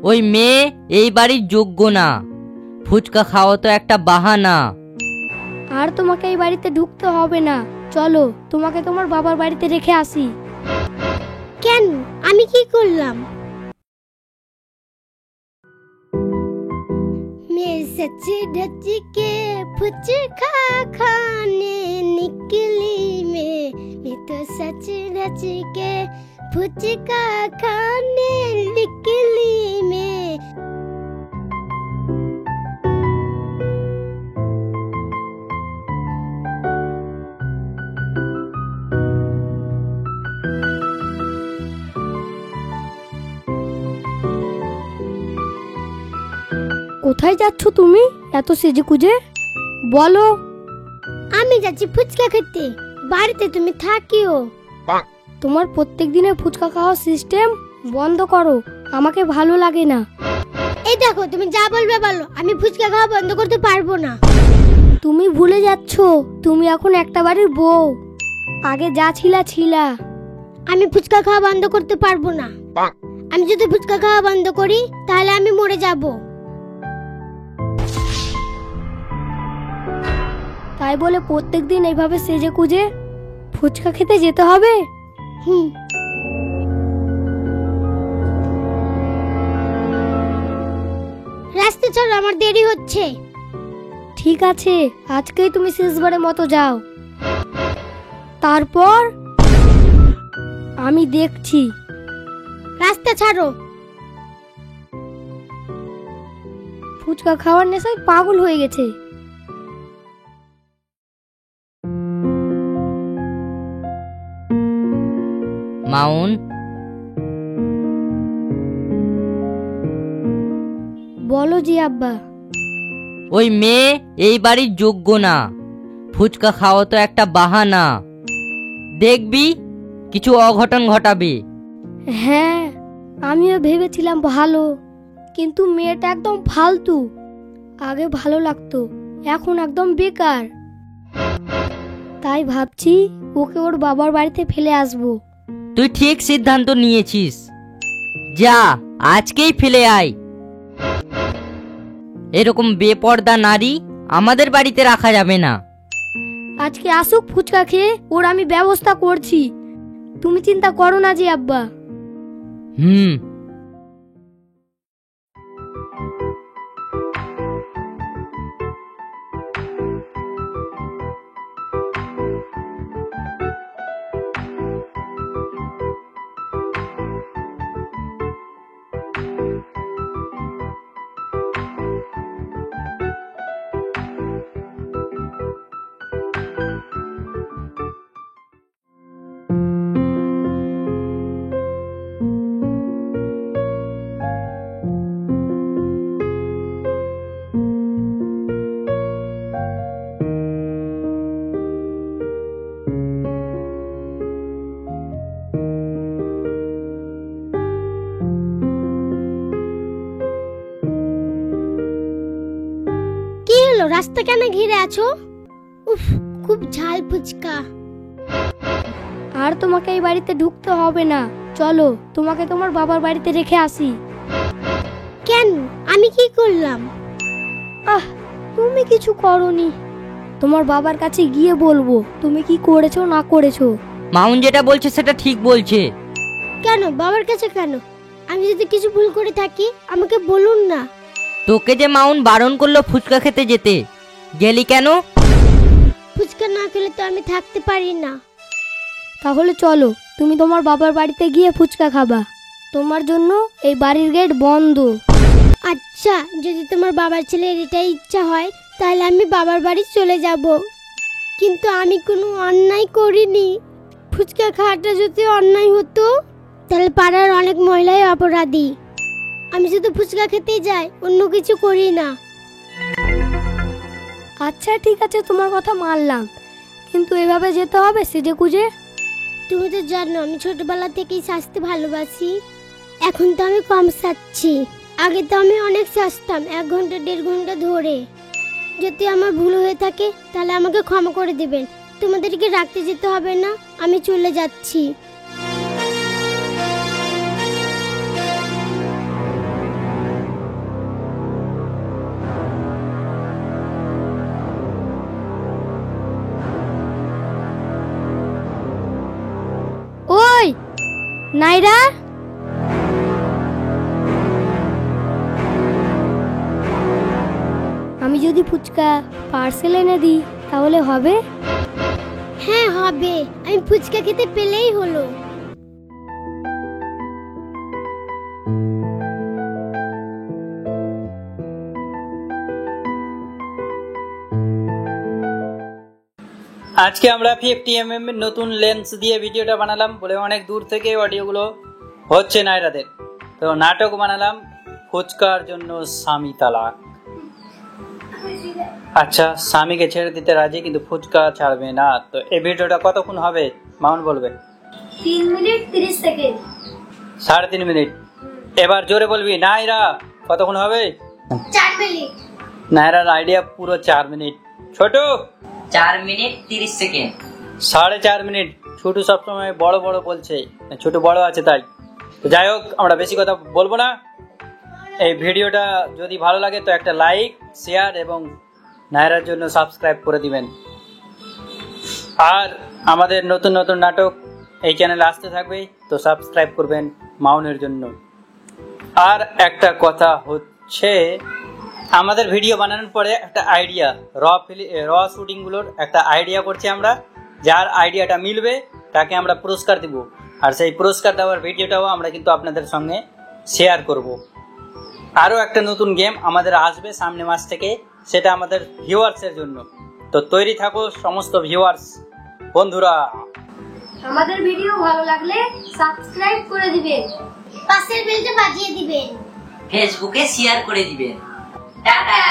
ওই মেয়ে এই বাড়ির যোগ্য না। ফুচকা খাওয়া তো একটা বাহানা। আর তোমাকে এই বাড়িতে ঢুকতে হবে না, চলো তোমাকে তোমার বাবার বাড়িতে রেখে আসি। কেন? আমি কি করলাম? मैं सच धज के फुचका खाने निकली मैं तो सच धज के फुचका खाने निकली मैं। কোথায় যাচ্ছ তুমি এত সেজে কুজে? বলো। আমি যাচ্ছি ফুচকা খেতে, বাড়িতে তুমি থাকিও। তোমার প্রত্যেক দিনের ফুচকা খাওয়ার সিস্টেম বন্ধ করো, আমাকে ভালো লাগে না। এই দেখো, তুমি যা বলবে বলো, আমি ফুচকা খাওয়া বন্ধ করতে পারবো না। তুমি ভুলে যাচ্ছ তুমি এখন একটা বাড়ির বউ, আগে যা ছিলা। আমি ফুচকা খাওয়া বন্ধ করতে পারবো না। আমি যদি ফুচকা খাওয়া বন্ধ করি তাহলে আমি মরে যাব। তাই বলে প্রত্যেকদিন এইভাবে সেজে কুজে ফুচকা খেতে যেতে হবে? রাস্তা ছাড়ো, আমার দেরি হচ্ছে। ঠিক আছে, আজকেই তুমি শেষবারের মতো যাও, তারপর আমি দেখছি। রাস্তা ছাড়ো। ফুচকা খাওয়ার নেশায় পাগল হয়ে গেছে। মাউন, বলো জি আব্বা। ওই মেয়ে এই বাড়ির যোগ্য না। ফুচকা খাওয়া তো একটা বাহানা। দেখবি কিছু অঘটন ঘটাবে। হ্যাঁ, আমিও ভেবেছিলাম ভালো, কিন্তু মেয়েটা একদম ফালতু। আগে ভালো লাগতো, এখন একদম বেকার। তাই ভাবছি ওকে ওর বাবার বাড়িতে ফেলে আসবো। তুই ঠিক সিদ্ধান্ত নিয়েছিস, যা আজকেই ফেলে আয়। এরকম বেপর্দা নারী আমাদের বাড়িতে রাখা যাবে না। আজকে আসুক ফুচকা খেয়ে, ওর আমি ব্যবস্থা করছি, তুমি চিন্তা করো না জি আব্বা। রাস্তা কেন ঘিরে আছো? উফ, খুব ঝাল ফুচকা। আর তোমাকে এই বাড়িতে ঢুকতে হবে না, চলো তোমাকে তোমার বাবার বাড়িতে রেখে আসি। কেন? আমি কি করলাম? তুমি কিছু করনি, তোমার বাবার কাছে গিয়ে বলবো তুমি কি করেছো না করেছো। মাউন যেটা বলছে সেটা ঠিক বলছে। কেন বাবার কাছে কেন? আমি যদি কিছু ভুল করে থাকি আমাকে বলুন না। তোকে যে মাউন বারণ করলো ফুচকা খেতে যেতে, গেলি কেন? ফুচকা না খেলে তো আমি থাকতে পারি না। তাহলে চলো তুমি তোমার বাবার বাড়িতে গিয়ে ফুচকা খাবা, তোমার জন্য এই বাড়ির গেট বন্ধ। আচ্ছা, যদি তোমার বাবার ছেলের এটাই ইচ্ছা হয় তাহলে আমি বাবার বাড়ি চলে যাব, কিন্তু আমি কোনো অন্যায় করিনি। ফুচকা খাওয়াটা যদি অন্যায় হতো তাহলে পাড়ার অনেক মহিলাই অপরাধী। আমি শুধু ফুচকা খেতেই যাই, অন্য কিছু করি না। আচ্ছা ঠিক আছে, তোমার কথা মানলাম, কিন্তু এভাবে যেতে হবে সেজে কুজে? তুমি তো জানো আমি ছোটবেলা থেকেই সাজতে ভালোবাসি। এখন তো আমি কম সাজছি, আগে তো আমি অনেক সাজতাম 1 ঘন্টা 1.5 ঘন্টা ধরে। যদি আমার ভুল হয়ে থাকে তাহলে আমাকে ক্ষমা করে দেবেন। তোমাদেরকে রাখতে যেতে হবে না, আমি চলে যাচ্ছি। নাইরা, আমি যদি ফুচকা পার্সেল এনে দিই তাহলে হবে? হ্যাঁ হবে, আমি ফুচকা খেতে পেলেই হলো। আজকে আমরা 50mm এর নতুন লেন্স দিয়ে ভিডিওটা বানালাম বলে অনেক দূর থেকে অডিওগুলো হচ্ছে নাইরাদের। তো নাটক বানালাম ফুচকার জন্য স্বামী তালাক। আচ্ছা, স্বামীকে ছেড়ে দিতে রাজি কিন্তু ফুচকা ছাড়বে না। তো এই ভিডিওটা কতক্ষণ হবে মামুন বলবে? 3 মিনিট 30 সেকেন্ড। 3.5 মিনিট। এবার জোরে বলবি নাইরা, কতক্ষণ হবে? 4 মিনিট। নাইরার আইডিয়া পুরো 4 মিনিট। ছোট 4 মিনিট 30 সেকেন্ড। 4.5 মিনিট। ছোট সবসময় বড় বড় বলছে, ছোট বড় আছে তাই। তো যাই হোক, আমরা বেশি কথা বলবো না। এই ভিডিওটা যদি ভালো লাগে তো একটা লাইক, শেয়ার এবং নায়রার জন্য সাবস্ক্রাইব করে দিবেন। আর আমাদের নতুন নতুন নাটক এই চ্যানেলে আসতে থাকবে, তো সাবস্ক্রাইব করবেন মাউনের জন্য। আর একটা কথা হচ্ছে, আমাদের ভিডিও বানানোর পরে একটা আইডিয়া, র শুটিংগুলোর একটা আইডিয়া করছি আমরা। যার আইডিয়াটা মিলবে তাকে আমরা পুরস্কার দিব। আর সেই পুরস্কার দেওয়ার ভিডিওটাও আমরা কিন্তু আপনাদের সঙ্গে শেয়ার করব। আরও একটা নতুন গেম আমাদের আসবে সামনে মাস থেকে, সেটা আমাদের ভিউয়ার্সের জন্য। তো তৈরি থাকো সমস্ত ভিউয়ার্স বন্ধুরা। আমাদের ভিডিও ভালো লাগলে সাবস্ক্রাইব করে দিবেন, পাশের বেলটা বাজিয়ে দিবেন, ফেসবুকে শেয়ার করে দিবেন। টাটা।